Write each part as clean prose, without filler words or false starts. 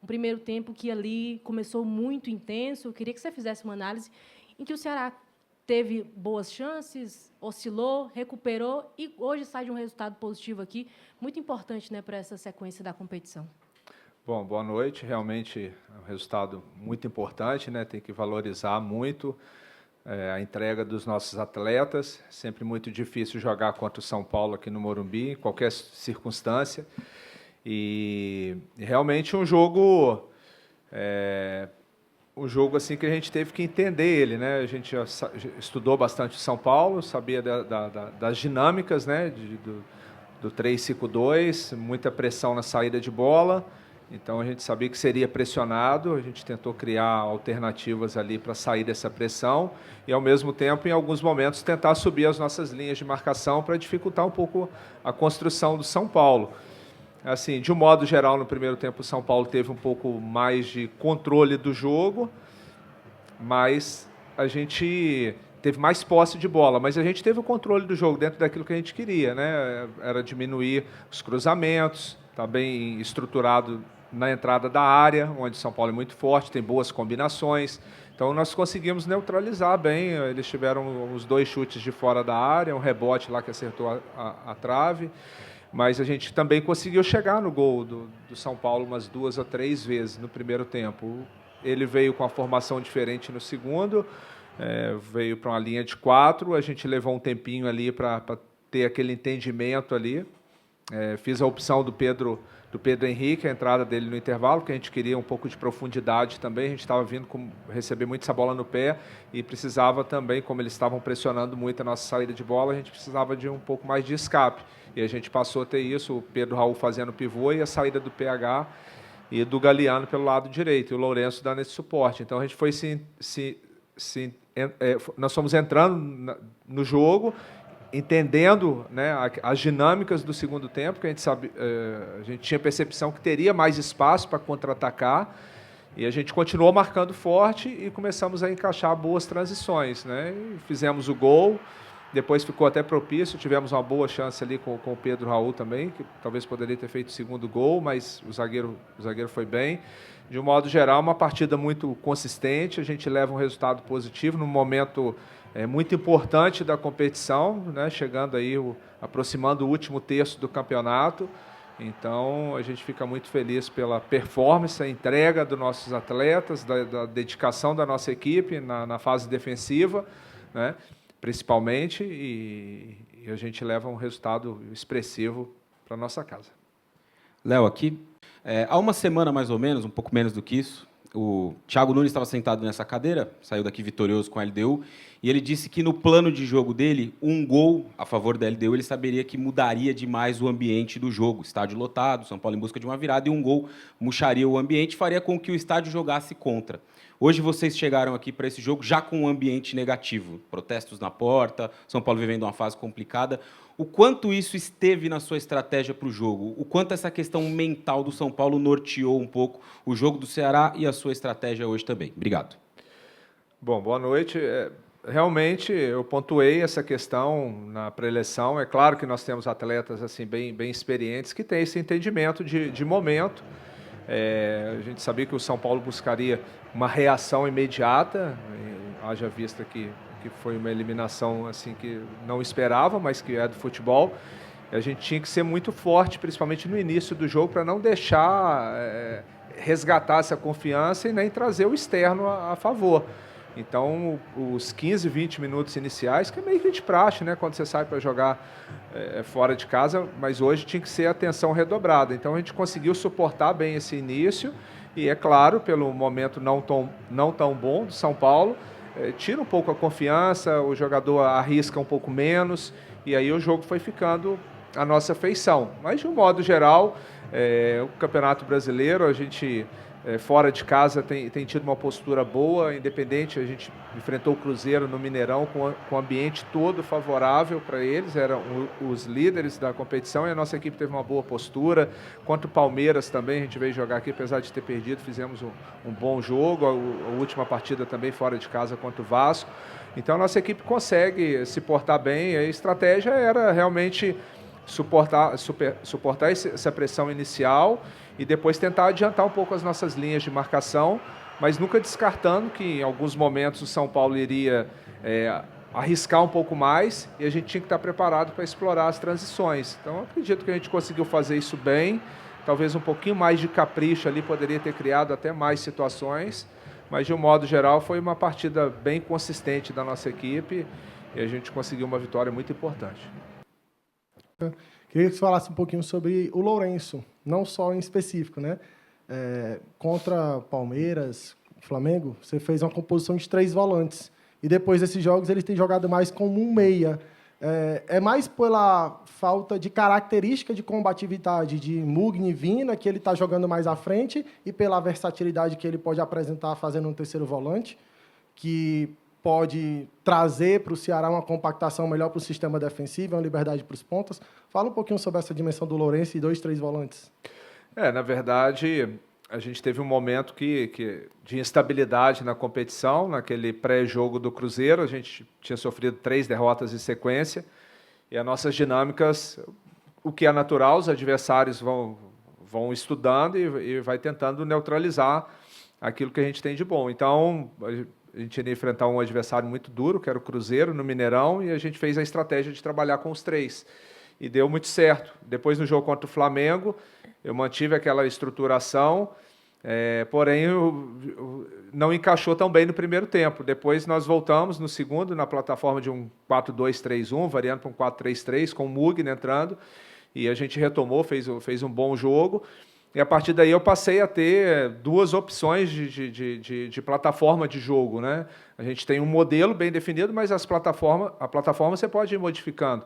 Um primeiro tempo que ali começou muito intenso. Eu queria que você fizesse uma análise em que o Ceará teve boas chances, oscilou, recuperou e hoje sai de um resultado positivo aqui, muito importante, né, para essa sequência da competição. Bom, boa noite. Realmente é um resultado muito importante, né? Tem que valorizar muito a entrega dos nossos atletas. Sempre muito difícil jogar contra o São Paulo aqui no Morumbi, em qualquer circunstância. E realmente um jogo assim que a gente teve que entender ele, né? A gente já estudou bastante o São Paulo, sabia das dinâmicas, né? Do 3-5-2, muita pressão na saída de bola. Então a gente sabia que seria pressionado, a gente tentou criar alternativas ali para sair dessa pressão e ao mesmo tempo, em alguns momentos, tentar subir as nossas linhas de marcação para dificultar um pouco a construção do São Paulo. Assim, de um modo geral, no primeiro tempo, o São Paulo teve um pouco mais de controle do jogo, mas a gente teve mais posse de bola, mas a gente teve o controle do jogo dentro daquilo que a gente queria, né? Era diminuir os cruzamentos, tá bem estruturado na entrada da área, onde o São Paulo é muito forte, tem boas combinações. Então nós conseguimos neutralizar bem. Eles tiveram os 2 chutes de fora da área, um rebote lá que acertou a trave. Mas a gente também conseguiu chegar no gol do São Paulo umas 2 ou 3 vezes no primeiro tempo. Ele veio com a formação diferente no segundo, veio para uma linha de 4, a gente levou um tempinho ali para ter aquele entendimento ali. Fiz a opção do Pedro Henrique, a entrada dele no intervalo, que a gente queria um pouco de profundidade também, a gente estava vindo receber muito essa bola no pé e precisava também, como eles estavam pressionando muito a nossa saída de bola, a gente precisava de um pouco mais de escape. E a gente passou a ter isso, o Pedro Raul fazendo pivô e a saída do PH e do Galeano pelo lado direito, e o Lourenço dando esse suporte. Então a gente foi nós fomos entrando no jogo, entendendo, né, as dinâmicas do segundo tempo, que a gente tinha percepção que teria mais espaço para contra-atacar, e a gente continuou marcando forte e começamos a encaixar boas transições, né? E fizemos o gol, depois ficou até propício, tivemos uma boa chance ali com o Pedro Raul também, que talvez poderia ter feito o segundo gol, mas o zagueiro foi bem. De um modo geral, uma partida muito consistente, a gente leva um resultado positivo num momento muito importante da competição, né, chegando aí, aproximando o último terço do campeonato. Então, a gente fica muito feliz pela performance, a entrega dos nossos atletas, da dedicação da nossa equipe na fase defensiva, né, principalmente, e a gente leva um resultado expressivo para a nossa casa. Léo, aqui, há uma semana mais ou menos, um pouco menos do que isso, o Thiago Nunes estava sentado nessa cadeira, saiu daqui vitorioso com a LDU, e ele disse que no plano de jogo dele, um gol a favor da LDU, ele saberia que mudaria demais o ambiente do jogo. Estádio lotado, São Paulo em busca de uma virada, e um gol murcharia o ambiente, faria com que o estádio jogasse contra. Hoje vocês chegaram aqui para esse jogo já com um ambiente negativo, protestos na porta, São Paulo vivendo uma fase complicada. O quanto isso esteve na sua estratégia para o jogo? O quanto essa questão mental do São Paulo norteou um pouco o jogo do Ceará e a sua estratégia hoje também? Obrigado. Bom, boa noite. Realmente, eu pontuei essa questão na pré-eleição. É claro que nós temos atletas assim bem experientes que têm esse entendimento de momento. A gente sabia que o São Paulo buscaria uma reação imediata, haja vista que foi uma eliminação assim que não esperava, mas que é do futebol. A gente tinha que ser muito forte, principalmente no início do jogo, para não deixar resgatar essa confiança e nem trazer o externo a favor. Então, os 15, 20 minutos iniciais, que é meio que de praxe, né, quando você sai para jogar fora de casa, mas hoje tinha que ser atenção redobrada. Então, a gente conseguiu suportar bem esse início e, é claro, pelo momento não tão bom do São Paulo, tira um pouco a confiança, o jogador arrisca um pouco menos e aí o jogo foi ficando à nossa feição. Mas, de um modo geral, o Campeonato Brasileiro, a gente... fora de casa tem tido uma postura boa, independente, a gente enfrentou o Cruzeiro no Mineirão com o ambiente todo favorável para eles, eram os líderes da competição e a nossa equipe teve uma boa postura. Contra o Palmeiras também, a gente veio jogar aqui, apesar de ter perdido, fizemos um bom jogo, a última partida também fora de casa contra o Vasco. Então a nossa equipe consegue se portar bem, a estratégia era realmente suportar essa pressão inicial e depois tentar adiantar um pouco as nossas linhas de marcação, mas nunca descartando que em alguns momentos o São Paulo iria arriscar um pouco mais e a gente tinha que estar preparado para explorar as transições. Então, acredito que a gente conseguiu fazer isso bem, talvez um pouquinho mais de capricho ali, poderia ter criado até mais situações, mas de um modo geral foi uma partida bem consistente da nossa equipe e a gente conseguiu uma vitória muito importante. Queria que você falasse um pouquinho sobre o Lourenço, não só em específico, né? Contra Palmeiras, Flamengo, você fez uma composição de 3 volantes. E depois desses jogos, eles têm jogado mais como um meia. É mais pela falta de característica de combatividade de Mugni e Vina, que ele está jogando mais à frente, e pela versatilidade que ele pode apresentar fazendo um terceiro volante, que pode trazer para o Ceará uma compactação melhor para o sistema defensivo, uma liberdade para os pontas. Fala um pouquinho sobre essa dimensão do Lourenço e 2, 3 volantes. Na verdade, a gente teve um momento de instabilidade na competição, naquele pré-jogo do Cruzeiro, a gente tinha sofrido 3 derrotas em sequência, e as nossas dinâmicas, o que é natural, os adversários vão estudando e vai tentando neutralizar aquilo que a gente tem de bom. Então, a gente ia enfrentar um adversário muito duro, que era o Cruzeiro, no Mineirão, e a gente fez a estratégia de trabalhar com os 3. E deu muito certo. Depois, no jogo contra o Flamengo, eu mantive aquela estruturação, porém, não encaixou tão bem no primeiro tempo. Depois, nós voltamos no segundo, na plataforma de um 4-2-3-1, variando para um 4-3-3, com o Mugni entrando, e a gente retomou, fez um bom jogo. E a partir daí eu passei a ter 2 opções de plataforma de jogo, né? A gente tem um modelo bem definido, mas a plataforma você pode ir modificando.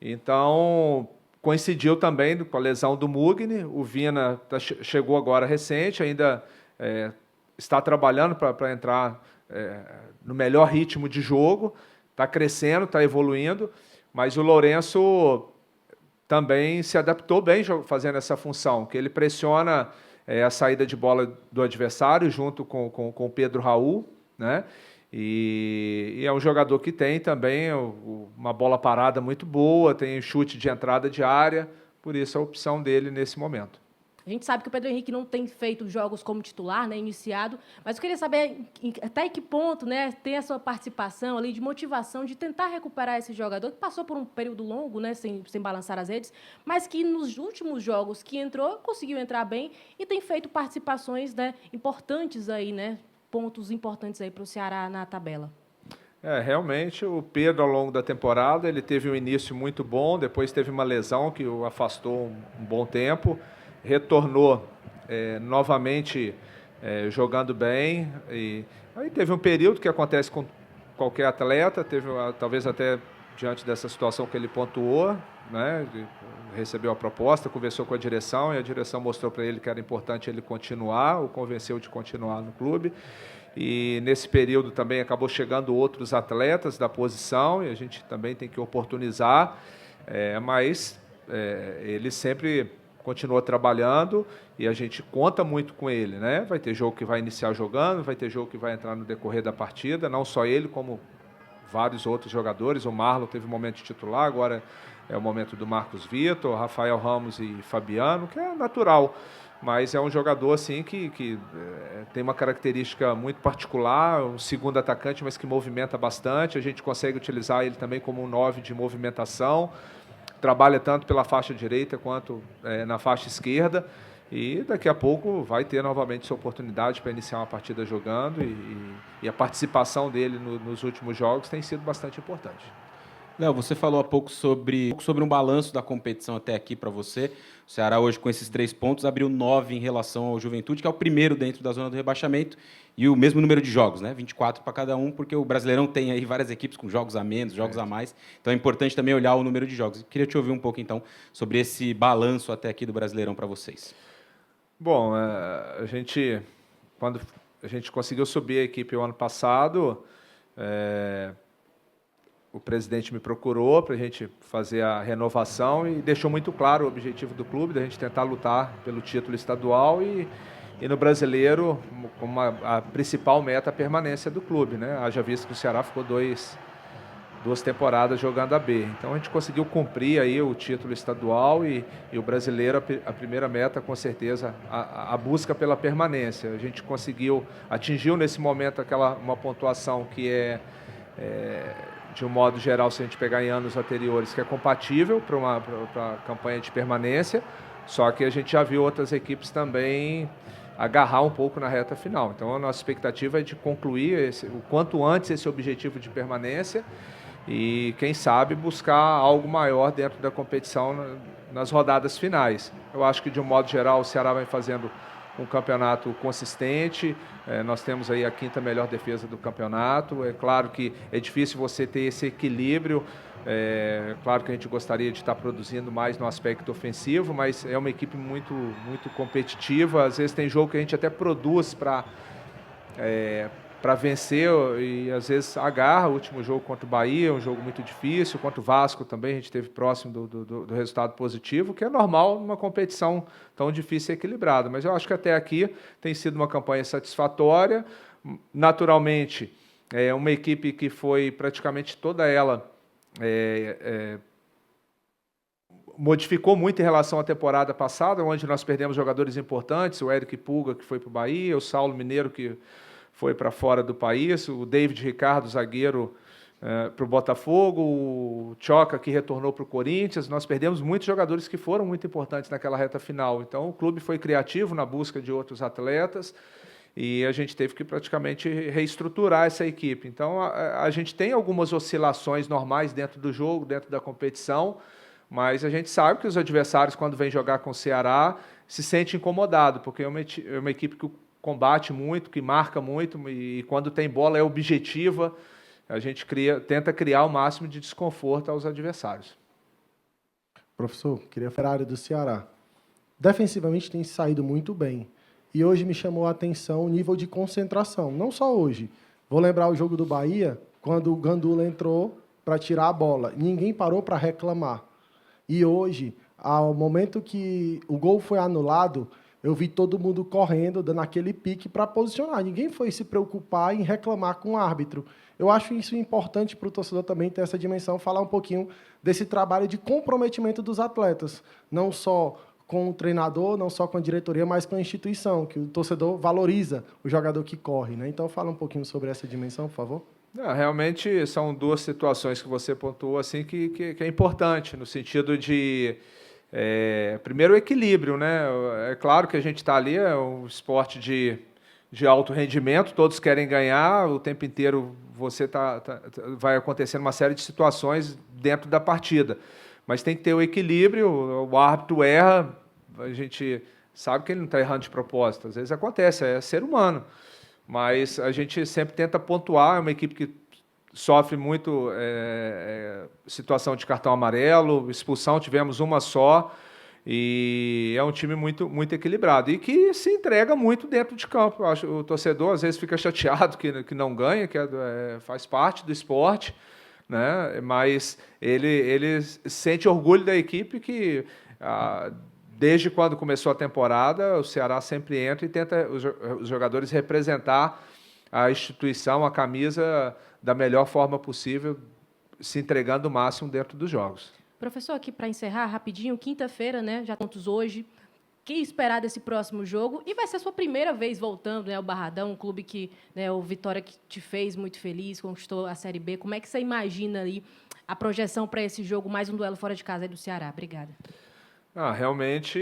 Então, coincidiu também com a lesão do Mugni, o Vina chegou agora recente, ainda está trabalhando para entrar no melhor ritmo de jogo, está crescendo, está evoluindo, mas o Lourenço também se adaptou bem fazendo essa função, que ele pressiona a saída de bola do adversário junto com o Pedro Raul, né? E é um jogador que tem também uma bola parada muito boa, tem chute de entrada de área, por isso a opção dele nesse momento. A gente sabe que o Pedro Henrique não tem feito jogos como titular, né, iniciado, mas eu queria saber até que ponto, né, tem a sua participação ali de motivação de tentar recuperar esse jogador que passou por um período longo, né, sem balançar as redes, mas que nos últimos jogos que entrou, conseguiu entrar bem e tem feito participações, né, importantes aí, né, pontos importantes aí para o Ceará na tabela. Realmente, o Pedro, ao longo da temporada, ele teve um início muito bom, depois teve uma lesão que o afastou um bom tempo, retornou novamente jogando bem. E aí teve um período que acontece com qualquer atleta, teve talvez até diante dessa situação que ele pontuou, né, recebeu a proposta, conversou com a direção e a direção mostrou para ele que era importante ele continuar, o convenceu de continuar no clube. E nesse período também acabou chegando outros atletas da posição e a gente também tem que oportunizar, mas ele sempre continua trabalhando e a gente conta muito com ele, né? Vai ter jogo que vai iniciar jogando, vai ter jogo que vai entrar no decorrer da partida, não só ele, como vários outros jogadores. O Marlon teve um momento de titular, agora é o momento do Marcos Vitor, Rafael Ramos e Fabiano, que é natural, mas é um jogador assim que tem uma característica muito particular, um segundo atacante, mas que movimenta bastante. A gente consegue utilizar ele também como um 9 de movimentação, trabalha tanto pela faixa direita quanto na faixa esquerda, e daqui a pouco vai ter novamente sua oportunidade para iniciar uma partida jogando, e a participação dele nos últimos jogos tem sido bastante importante. Léo, você falou há pouco sobre um balanço da competição até aqui para você. O Ceará hoje, com esses 3 pontos, abriu 9 em relação ao Juventude, que é o primeiro dentro da zona do rebaixamento, e o mesmo número de jogos, né? 24 para cada um, porque o Brasileirão tem aí várias equipes com jogos a menos, jogos a mais. Então é importante também olhar o número de jogos. Eu queria te ouvir um pouco, então, sobre esse balanço até aqui do Brasileirão para vocês. Bom, quando a gente conseguiu subir a equipe o ano passado, o presidente me procurou para a gente fazer a renovação e deixou muito claro o objetivo do clube, da gente tentar lutar pelo título estadual e no Brasileiro, como a principal meta, a permanência do clube, né? Haja visto que o Ceará ficou dois 2 temporadas jogando a B. Então a gente conseguiu cumprir aí o título estadual e o brasileiro, a primeira meta, com certeza, a busca pela permanência. A gente atingiu nesse momento uma pontuação que de um modo geral, se a gente pegar em anos anteriores, que é compatível para a campanha de permanência, só que a gente já viu outras equipes também agarrar um pouco na reta final. Então a nossa expectativa é de concluir o quanto antes esse objetivo de permanência e, quem sabe, buscar algo maior dentro da competição nas rodadas finais. Eu acho que, de um modo geral, o Ceará vai fazendo um campeonato consistente. Nós temos aí a 5ª melhor defesa do campeonato. É claro que é difícil você ter esse equilíbrio. Claro que a gente gostaria de estar produzindo mais no aspecto ofensivo, mas é uma equipe muito, muito competitiva. Às vezes tem jogo que a gente até produz para vencer e às vezes agarra. O último jogo contra o Bahia, um jogo muito difícil, contra o Vasco também a gente esteve próximo do resultado positivo, que é normal numa competição tão difícil e equilibrada. Mas eu acho que até aqui tem sido uma campanha satisfatória. Naturalmente, é uma equipe que foi praticamente toda ela modificou muito em relação à temporada passada, onde nós perdemos jogadores importantes, o Eric Pulga, que foi para o Bahia, o Saulo Mineiro, que foi para fora do país, o David Ricardo, zagueiro, para o Botafogo, o Choca, que retornou para o Corinthians. Nós perdemos muitos jogadores que foram muito importantes naquela reta final. Então, o clube foi criativo na busca de outros atletas e a gente teve que praticamente reestruturar essa equipe. Então, a gente tem algumas oscilações normais dentro do jogo, dentro da competição, mas a gente sabe que os adversários, quando vêm jogar com o Ceará, se sentem incomodados, porque é uma equipe que combate muito, que marca muito, e quando tem bola é objetiva. A gente tenta criar o máximo de desconforto aos adversários. Professor, queria falar da área do Ceará. Defensivamente tem saído muito bem. E hoje me chamou a atenção o nível de concentração. Não só hoje. Vou lembrar o jogo do Bahia, quando o Gandula entrou para tirar a bola. Ninguém parou para reclamar. E hoje, ao momento que o gol foi anulado, eu vi todo mundo correndo, dando aquele pique para posicionar. Ninguém foi se preocupar em reclamar com o árbitro. Eu acho isso importante para o torcedor também ter essa dimensão, falar um pouquinho desse trabalho de comprometimento dos atletas, não só com o treinador, não só com a diretoria, mas com a instituição, que o torcedor valoriza o jogador que corre, né? Então, fala um pouquinho sobre essa dimensão, por favor. Realmente são 2 situações que você pontuou assim, que é importante, no sentido de, primeiro, o equilíbrio, né? É claro que a gente está ali, é um esporte de alto rendimento, todos querem ganhar, o tempo inteiro vai acontecendo uma série de situações dentro da partida. Mas tem que ter o equilíbrio, o árbitro erra, a gente sabe que ele não está errando de propósito, às vezes acontece, é ser humano. Mas a gente sempre tenta pontuar, é uma equipe que sofre muito situação de cartão amarelo, expulsão, tivemos uma só, e é um time muito, muito equilibrado e que se entrega muito dentro de campo. Eu acho, o torcedor às vezes fica chateado que não ganha, que faz parte do esporte, né? Mas ele sente orgulho da equipe que, desde quando começou a temporada, o Ceará sempre entra e tenta os jogadores representar a instituição, a camisa, da melhor forma possível, se entregando o máximo dentro dos jogos. Professor, aqui para encerrar rapidinho, quinta-feira, né, já contos hoje, o que esperar desse próximo jogo? E vai ser a sua primeira vez voltando, né, ao Barradão, um clube que, né, o Vitória, que te fez muito feliz, conquistou a Série B. Como é que você imagina ali a projeção para esse jogo, mais um duelo fora de casa aí do Ceará? Obrigada. Realmente,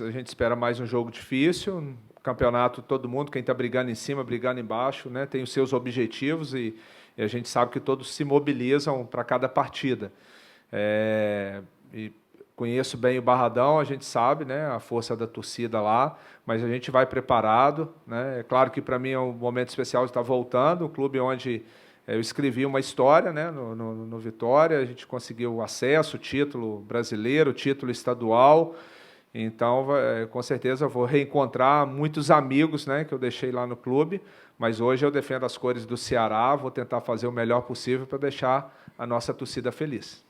a gente espera mais um jogo difícil. Campeonato, todo mundo, quem está brigando em cima, brigando embaixo, né, tem os seus objetivos e a gente sabe que todos se mobilizam para cada partida. E conheço bem o Barradão, a gente sabe, né, a força da torcida lá, mas a gente vai preparado, né? É claro que para mim é um momento especial de estar voltando, um clube onde eu escrevi uma história, né, no Vitória, a gente conseguiu acesso, título brasileiro, título estadual, então com certeza eu vou reencontrar muitos amigos, né, que eu deixei lá no clube, mas hoje eu defendo as cores do Ceará, vou tentar fazer o melhor possível para deixar a nossa torcida feliz.